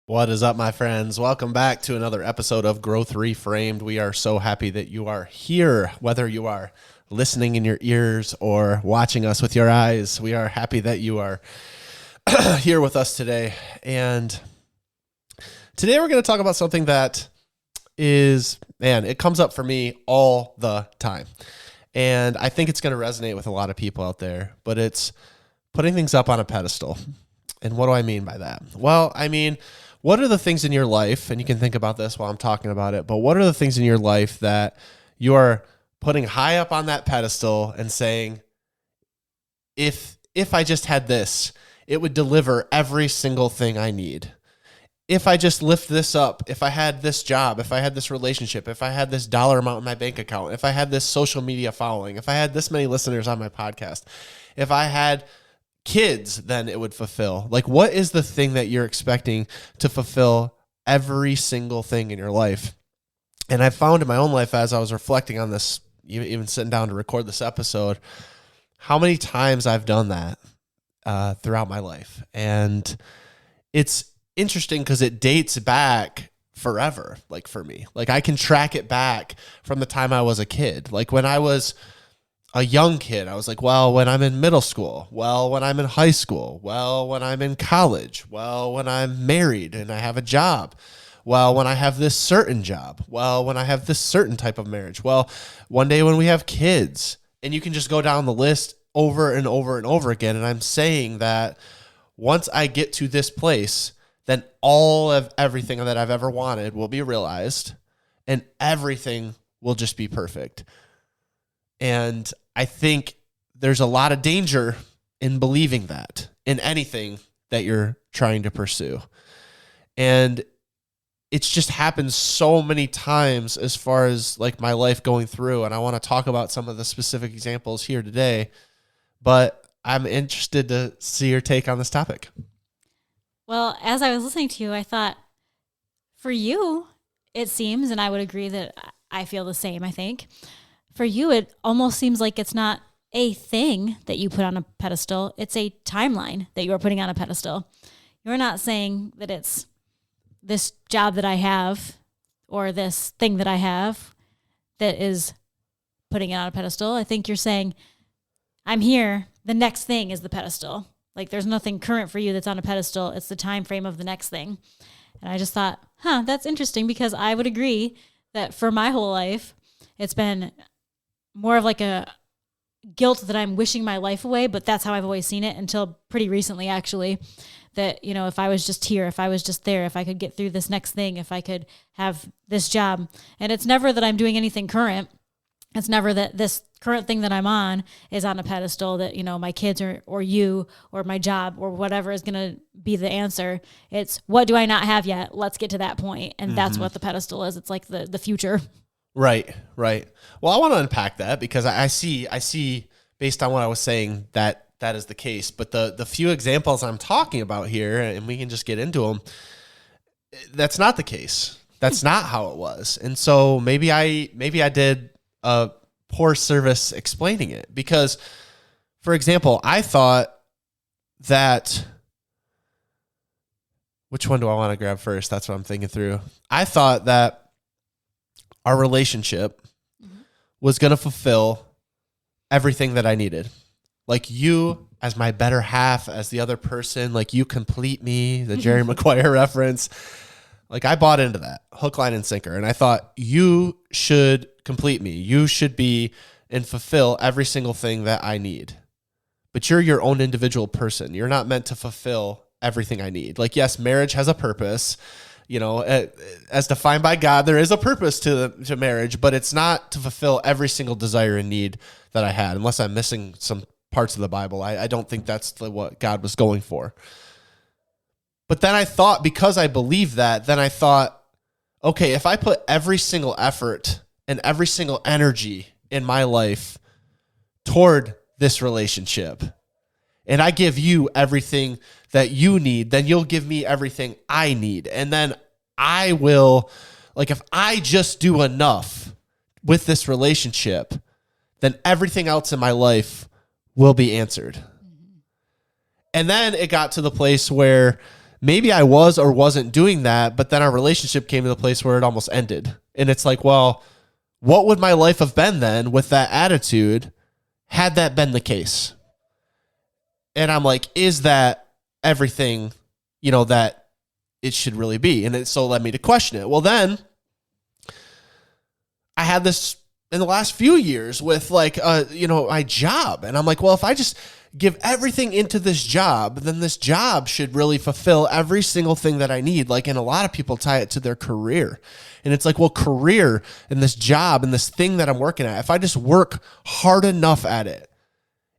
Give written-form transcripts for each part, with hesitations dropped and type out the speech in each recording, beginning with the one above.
What is up, my friends? Welcome back to another episode of Growth Reframed. We are so happy that you are here, whether you are listening in your ears or watching us with your eyes. We are happy that you are here with us today. And today we're going to talk about something that is, it comes up for me all the time. And I think it's going to resonate with a lot of people out there, but it's putting things up on a pedestal. And what do I mean by that? Well, I mean, what are the things in your life, and you can think about this while I'm talking about it, but what are the things in your life that you are putting high up on that pedestal and saying, if I just had this, it would deliver every single thing I need. If I just lift this up, if I had this job, if I had this relationship, if I had this dollar amount in my bank account, if I had this social media following, if I had this many listeners on my podcast, if I had kids, then it would fulfill. Like, what is the thing that you're expecting to fulfill every single thing in your life? And I found in my own life, as I was reflecting on this, even sitting down to record this episode, how many times I've done that throughout my life. And it's interesting because it dates back forever, like for me. Like, I can track it back from the time I was a kid. Like, when I was a young kid, I was like, well, when I'm in middle school, well, when I'm in high school, well, when I'm in college, well, when I'm married and I have a job, well, when I have this certain job, well, when I have this certain type of marriage, well, one day when we have kids. And you can just go down the list over and over and over again. And I'm saying that once I get to this place, then all of everything that I've ever wanted will be realized and everything will just be perfect. And I think there's a lot of danger in believing that in anything that you're trying to pursue. And it's just happened so many times as far as like my life going through. And I want to talk about some of the specific examples here today, but I'm interested to see your take on this topic. Well, as I was listening to you, I thought for you, it seems, and I would agree that I feel the same, I think. For you, it almost seems like it's not a thing that you put on a pedestal. It's a timeline that you are putting on a pedestal. You're not saying that it's this job that I have or this thing that I have that is putting it on a pedestal. I think you're saying, I'm here. The next thing is the pedestal. Like, there's nothing current for you that's on a pedestal. It's the time frame of the next thing. And I just thought, that's interesting, because I would agree that for my whole life, it's been more of like a guilt that I'm wishing my life away, but that's how I've always seen it until pretty recently, actually, that, you know, if I was just here, if I was just there, if I could get through this next thing, if I could have this job. And it's never that I'm doing anything current. It's never that this current thing that I'm on is on a pedestal, that, you know, my kids or you or my job or whatever is going to be the answer. It's, what do I not have yet? Let's get to that point. And that's what the pedestal is. It's like the future. Right. Well, I want to unpack that because I see based on what I was saying that is the case. But the few examples I'm talking about here, and we can just get into them, that's not the case. That's not how it was. And so maybe I did a poor service explaining it, because, for example, I thought that, which one do I want to grab first? That's what I'm thinking through. I thought that our relationship was going to fulfill everything that I needed. Like, you as my better half, as the other person, like, you complete me, the Jerry Maguire reference. Like, I bought into that hook, line, and sinker. And I thought, you should complete me. You should be and fulfill every single thing that I need. But you're your own individual person. You're not meant to fulfill everything I need. Like, yes, marriage has a purpose. You know, as defined by God, there is a purpose to marriage, but it's not to fulfill every single desire and need that I had, unless I'm missing some parts of the Bible. I don't think that's what God was going for. But then I thought, because I believed that, then I thought, okay, if I put every single effort and every single energy in my life toward this relationship, and I give you everything that you need, then you'll give me everything I need. And then I will, like, if I just do enough with this relationship, then everything else in my life will be answered. And then it got to the place where maybe I was or wasn't doing that, but then our relationship came to the place where it almost ended. And it's like, well, what would my life have been then with that attitude had that been the case? And I'm like, is that everything, that it should really be? And it so led me to question it. Well, then I had this in the last few years with my job. And I'm like, well, if I just give everything into this job, then this job should really fulfill every single thing that I need. And a lot of people tie it to their career. And it's like, well, career and this job and this thing that I'm working at, if I just work hard enough at it,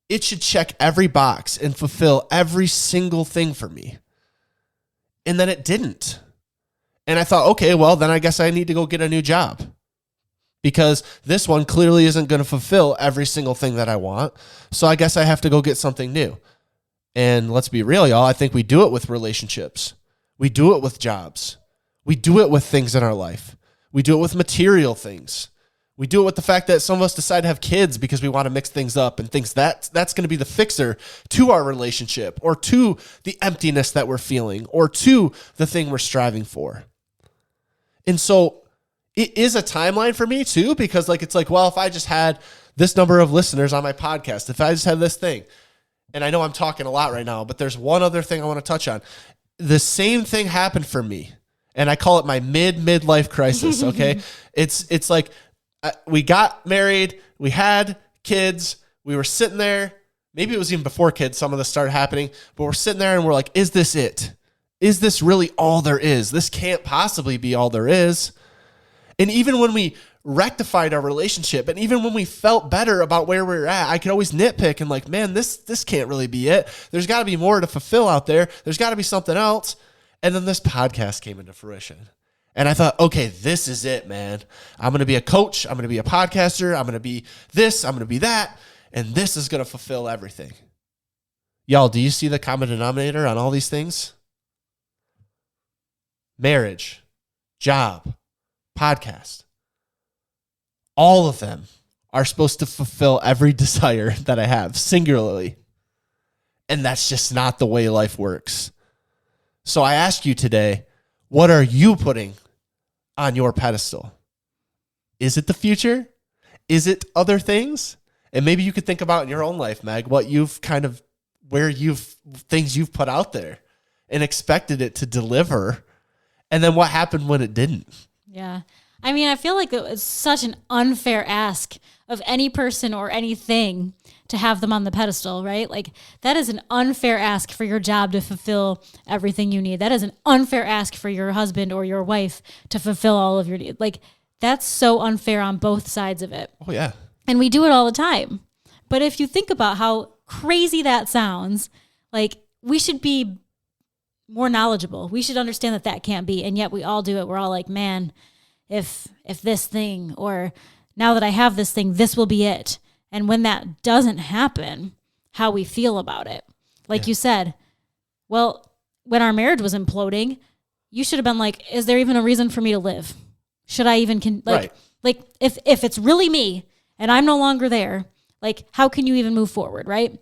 it should check every box and fulfill every single thing for me. And then it didn't. And I thought, okay, well, then I guess I need to go get a new job, because this one clearly isn't going to fulfill every single thing that I want. So I guess I have to go get something new. And let's be real, y'all. I think we do it with relationships. We do it with jobs. We do it with things in our life. We do it with material things. We do it with the fact that some of us decide to have kids because we want to mix things up and things that's going to be the fixer to our relationship, or to the emptiness that we're feeling, or to the thing we're striving for. And so it is a timeline for me too, because it's like, well, if I just had this number of listeners on my podcast, if I just had this thing, and I know I'm talking a lot right now, but there's one other thing I want to touch on. The same thing happened for me, and I call it my midlife crisis. Okay. It's like, we got married, we had kids, we were sitting there. Maybe it was even before kids, some of this started happening, but we're sitting there and we're like, is this it? Is this really all there is? This can't possibly be all there is. And even when we rectified our relationship, and even when we felt better about where we were at, I could always nitpick and man, this can't really be it. There's got to be more to fulfill out there. There's got to be something else. And then this podcast came into fruition. And I thought, okay, this is it, man. I'm going to be a coach. I'm going to be a podcaster. I'm going to be this. I'm going to be that. And this is going to fulfill everything. Y'all, do you see the common denominator on all these things? Marriage, job, podcast. All of them are supposed to fulfill every desire that I have singularly. And that's just not the way life works. So I ask you today, what are you putting on your pedestal? Is it the future? Is it other things? And maybe you could think about in your own life, Meg, what you've things you've put out there and expected it to deliver. And then what happened when it didn't? Yeah. I mean, I feel like it was such an unfair ask of any person or anything to have them on the pedestal, right? That is an unfair ask for your job to fulfill everything you need. That is an unfair ask for your husband or your wife to fulfill all of your needs. That's so unfair on both sides of it. Oh, yeah. And we do it all the time. But if you think about how crazy that sounds, we should be more knowledgeable. We should understand that can't be. And yet we all do it. We're all like, man, if this thing, or now that I have this thing, this will be it. And when that doesn't happen, how we feel about it. You said, well, when our marriage was imploding, you should have been like, is there even a reason for me to live? Should I even, right. If it's really me and I'm no longer there, how can you even move forward, right?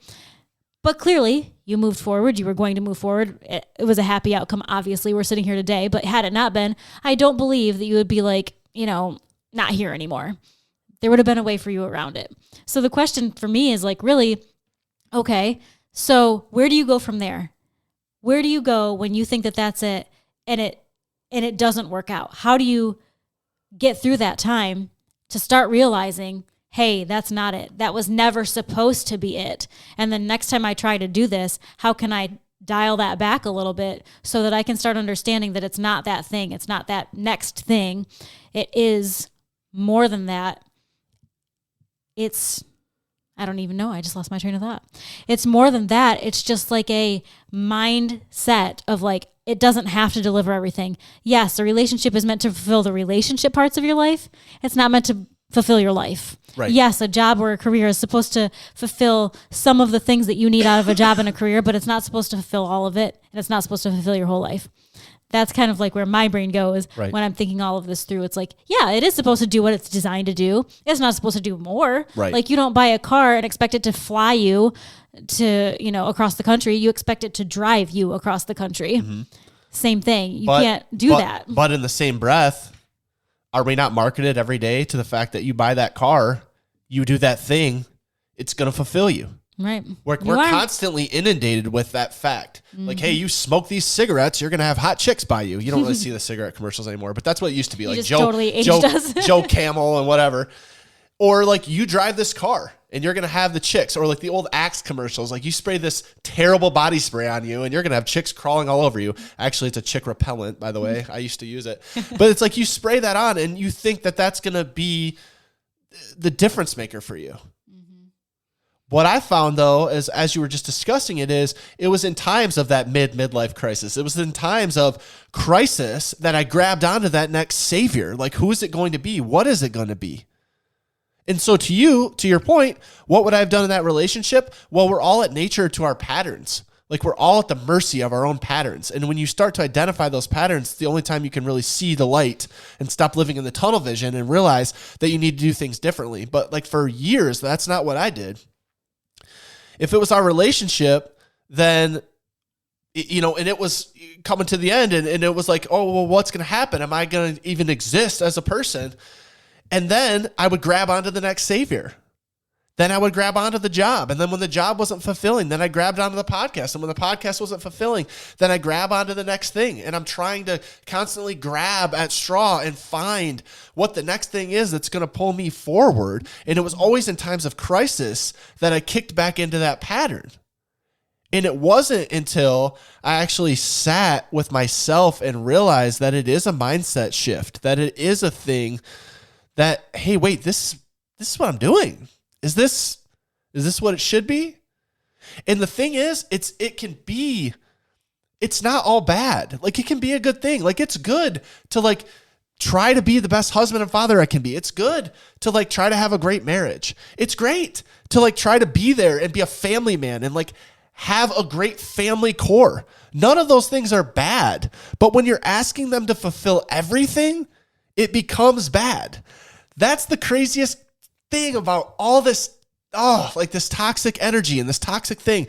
But clearly you moved forward. You were going to move forward. It was a happy outcome. Obviously, we're sitting here today, but had it not been, I don't believe that you would be not here anymore. There would have been a way for you around it. So the question for me is really, okay, so where do you go from there? Where do you go when you think that that's it and it doesn't work out? How do you get through that time to start realizing, hey, that's not it. That was never supposed to be it. And then next time I try to do this, how can I dial that back a little bit so that I can start understanding that it's not that thing. It's not that next thing. It is more than that. I don't even know. I just lost my train of thought. It's more than that. It's just a mindset of it doesn't have to deliver everything. Yes, a relationship is meant to fulfill the relationship parts of your life. It's not meant to fulfill your life. Right. Yes, a job or a career is supposed to fulfill some of the things that you need out of a job and a career, but it's not supposed to fulfill all of it, and it's not supposed to fulfill your whole life. That's kind of where my brain goes right. when I'm thinking all of this through. It's yeah, it is supposed to do what it's designed to do. It's not supposed to do more. Right. You don't buy a car and expect it to fly you to, across the country. You expect it to drive you across the country. Mm-hmm. same thing. You can't do that. But in the same breath, are we not marketed every day to the fact that you buy that car, you do that thing, it's going to fulfill you? Right. We're constantly inundated with that fact. Like, hey, you smoke these cigarettes, you're going to have hot chicks by you. You don't really see the cigarette commercials anymore, but that's what it used to be. Like Joe Camel and whatever. Or like you drive this car and you're going to have the chicks, or like the old Axe commercials. Like you spray this terrible body spray on you and you're going to have chicks crawling all over you. Actually, it's a chick repellent, by the way. I used to use it. But it's like you spray that on and you think that that's going to be the difference maker for you. What I found, though, is as you were just discussing it was in times of that midlife crisis. It was in times of crisis that I grabbed onto that next savior. Like, who is it going to be? What is it going to be? And so to your point, what would I have done in that relationship? Well, we're all at nature to our patterns. Like, we're all at the mercy of our own patterns. And when you start to identify those patterns, it's the only time you can really see the light and stop living in the tunnel vision and realize that you need to do things differently. But like for years, that's not what I did. If it was our relationship, then, and it was coming to the end and it was like, oh, well, what's going to happen? Am I going to even exist as a person? And then I would grab onto the next savior. Then I would grab onto the job. And then when the job wasn't fulfilling, then I grabbed onto the podcast. And when the podcast wasn't fulfilling, then I grab onto the next thing. And I'm trying to constantly grab at straw and find what the next thing is that's going to pull me forward. And it was always in times of crisis that I kicked back into that pattern. And it wasn't until I actually sat with myself and realized that it is a mindset shift, that it is a thing that, hey, wait, this is what I'm doing. Is this what it should be? And the thing is, it's not all bad. Like, it can be a good thing. Like, it's good to like try to be the best husband and father I can be. It's good to like try to have a great marriage. It's great to like try to be there and be a family man and like have a great family core. None of those things are bad. But when you're asking them to fulfill everything, it becomes bad. That's the craziest thing about all this, like this toxic energy and this toxic thing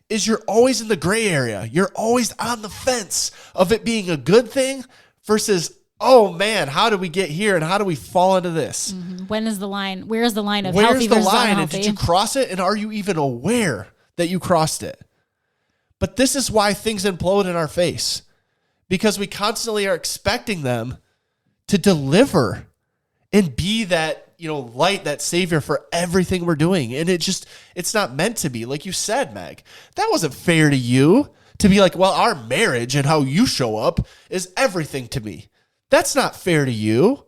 is you're always in the gray area. You're always on the fence of it being a good thing versus, oh man, how did we get here and how do we fall into this? Mm-hmm. When is the line? Where is the line of healthy versus unhealthy? Where's the line? And did you cross it? And are you even aware that you crossed it? But this is why things implode in our face, because we constantly are expecting them to deliver and be that, light, that savior for everything we're doing. And it's not meant to be. Like you said, Meg, that wasn't fair to you to be like, well, our marriage and how you show up is everything to me. That's not fair to you.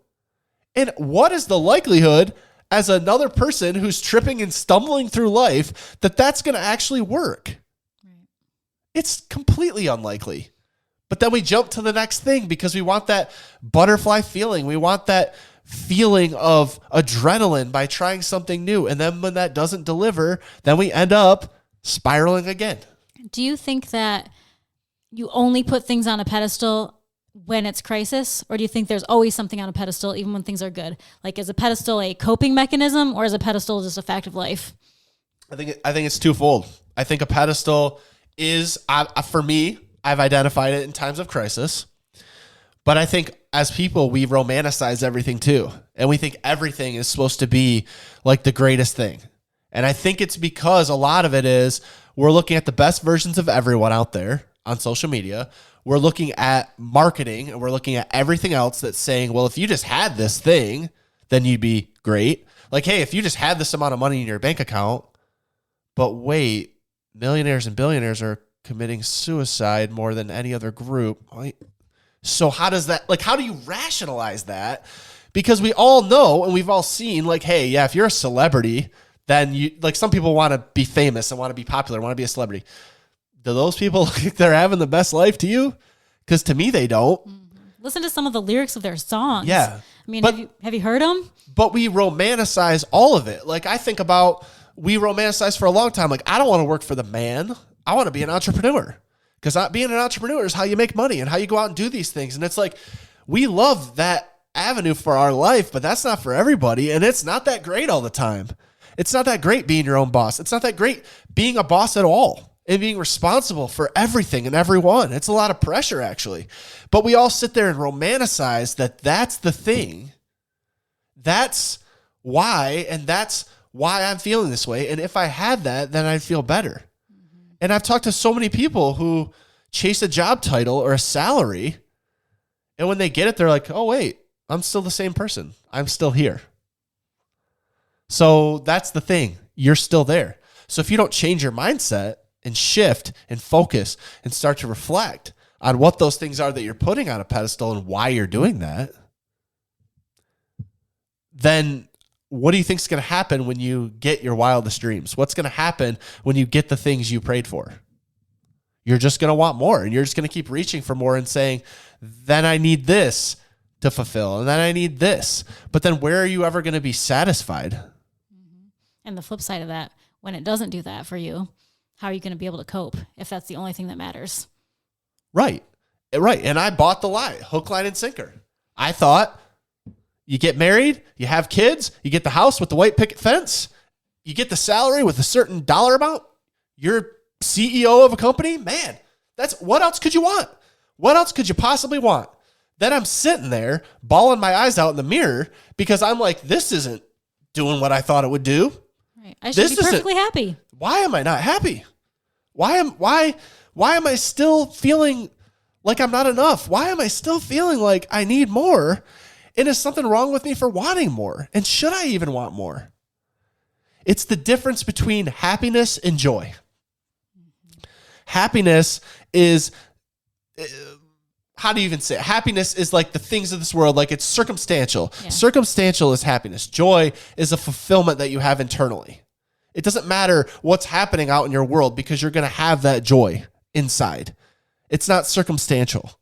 And what is the likelihood as another person who's tripping and stumbling through life that's going to actually work? Right. It's completely unlikely. But then we jump to the next thing because we want that butterfly feeling. We want that feeling of adrenaline by trying something new. And then when that doesn't deliver, then we end up spiraling again. Do you think that you only put things on a pedestal when it's crisis? Or do you think there's always something on a pedestal even when things are good? Like, is a pedestal a coping mechanism or is a pedestal just a fact of life? I think it's twofold. I think a pedestal is, for me, I've identified it in times of crisis. But I think as people, we romanticize everything too. And we think everything is supposed to be like the greatest thing. And I think it's because a lot of it is we're looking at the best versions of everyone out there on social media. We're looking at marketing and we're looking at everything else that's saying, well, if you just had this thing, then you'd be great. Like, hey, if you just had this amount of money in your bank account, but wait, millionaires and billionaires are committing suicide more than any other group. So how does that, like, how do you rationalize that? Because we all know and we've all seen, like, hey, yeah, if you're a celebrity, then you, like, some people want to be famous and want to be popular, want to be a celebrity. Do those people look like they're having the best life to you? Because to me, they don't. Mm-hmm. Listen to some of the lyrics of their songs. Yeah. I mean, have you heard them? But we romanticize all of it. Like, I think about, we romanticize for a long time. Like, I don't want to work for the man. I want to be an entrepreneur. Because being an entrepreneur is how you make money and how you go out and do these things. And it's like, we love that avenue for our life, but that's not for everybody. And it's not that great all the time. It's not that great being your own boss. It's not that great being a boss at all. and being responsible for everything and everyone. It's a lot of pressure, actually. But we all sit there and romanticize that that's the thing. That's why, and that's why I'm feeling this way. And if I had that, then I'd feel better. Mm-hmm. And I've talked to so many people who chase a job title or a salary, and when they get it, they're like, oh, wait, I'm still the same person. I'm still here. So that's the thing. You're still there. So if you don't change your mindset and shift and focus and start to reflect on what those things are that you're putting on a pedestal and why you're doing that, then what do you think is going to happen when you get your wildest dreams? What's going to happen when you get the things you prayed for? You're just going to want more, and you're just going to keep reaching for more and saying, then I need this to fulfill, and then I need this. But then where are you ever going to be satisfied? And the flip side of that, when it doesn't do that for you, how are you going to be able to cope if that's the only thing that matters? Right. And I bought the lie, hook, line, and sinker. I thought you get married, you have kids, you get the house with the white picket fence, you get the salary with a certain dollar amount, you're CEO of a company. Man, what else could you want? What else could you possibly want? Then I'm sitting there bawling my eyes out in the mirror because I'm like, this isn't doing what I thought it would do. Right. I should be perfectly happy. Why am I not happy? Why am I still feeling like I'm not enough? Why am I still feeling like I need more? And is something wrong with me for wanting more? And should I even want more? It's the difference between happiness and joy. Happiness is, how do you even say it? Happiness is like the things of this world, like it's circumstantial. Yeah. Circumstantial is happiness. Joy is a fulfillment that you have internally. It doesn't matter what's happening out in your world because you're going to have that joy inside. It's not circumstantial.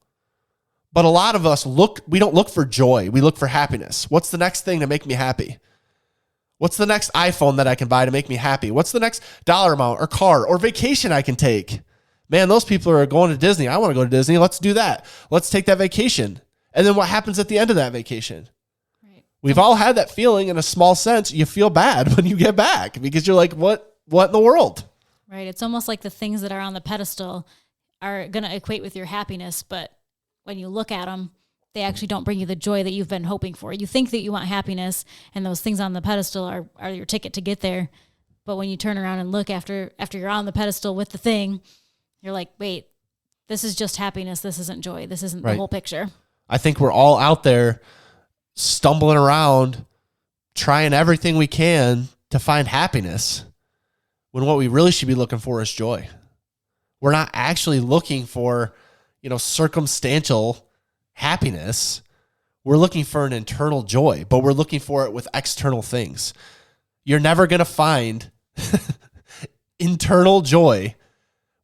But a lot of us we don't look for joy. We look for happiness. What's the next thing to make me happy? What's the next iPhone that I can buy to make me happy? What's the next dollar amount or car or vacation I can take? Man, those people are going to Disney. I want to go to Disney. Let's do that. Let's take that vacation. And then what happens at the end of that vacation? Right. We've all had that feeling in a small sense. You feel bad when you get back because you're like, what in the world? Right. It's almost like the things that are on the pedestal are going to equate with your happiness. But when you look at them, they actually don't bring you the joy that you've been hoping for. You think that you want happiness and those things on the pedestal are your ticket to get there. But when you turn around and look after you're on the pedestal with the thing, you're like, wait, this is just happiness. This isn't joy. This isn't the whole picture. I think we're all out there stumbling around, trying everything we can to find happiness when what we really should be looking for is joy. We're not actually looking for, circumstantial happiness. We're looking for an internal joy, but we're looking for it with external things. You're never going to find internal joy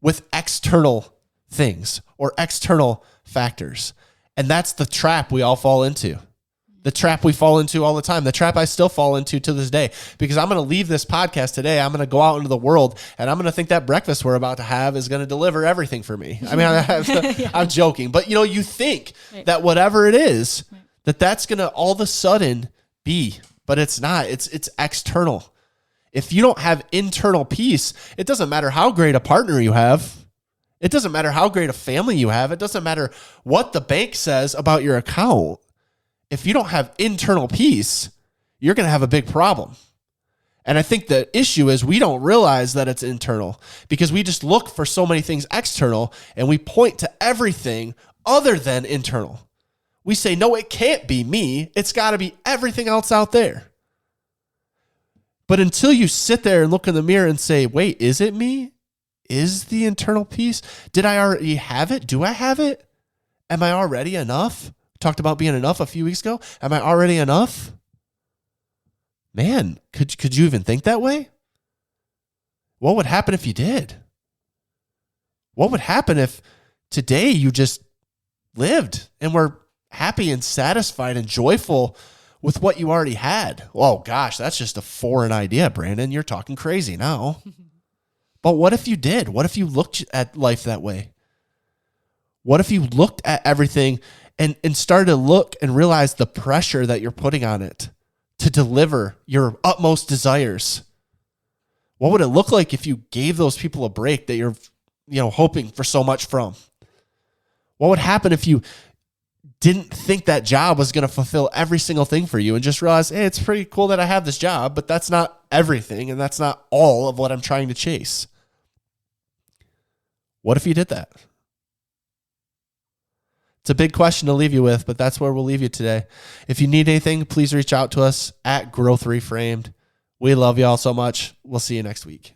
with external things or external factors. And that's the trap we all fall into. The trap we fall into all the time. The trap I still fall into to this day. Because I'm going to leave this podcast today. I'm going to go out into the world and I'm going to think that breakfast we're about to have is going to deliver everything for me. I mean, I'm joking. But, you think that whatever it is, that's going to all of a sudden be. But it's not. It's external. If you don't have internal peace, it doesn't matter how great a partner you have. It doesn't matter how great a family you have. It doesn't matter what the bank says about your account. If you don't have internal peace, you're going to have a big problem. And I think the issue is we don't realize that it's internal because we just look for so many things external and we point to everything other than internal. We say, no, it can't be me. It's got to be everything else out there. But until you sit there and look in the mirror and say, wait, is it me? Is the internal peace? Did I already have it? Do I have it? Am I already enough? Talked about being enough a few weeks ago. Am I already enough? Man, could you even think that way? What would happen if you did? What would happen if today you just lived and were happy and satisfied and joyful with what you already had? Oh gosh, that's just a foreign idea, Brandon. You're talking crazy now. But what if you did? What if you looked at life that way? What if you looked at everything and started to look and realize the pressure that you're putting on it to deliver your utmost desires? What would it look like if you gave those people a break that you're, hoping for so much from? What would happen if you didn't think that job was going to fulfill every single thing for you and just realize, hey, it's pretty cool that I have this job, but that's not everything and that's not all of what I'm trying to chase? What if you did that? It's a big question to leave you with, but that's where we'll leave you today. If you need anything, please reach out to us at Growth Reframed. We love you all so much. We'll see you next week.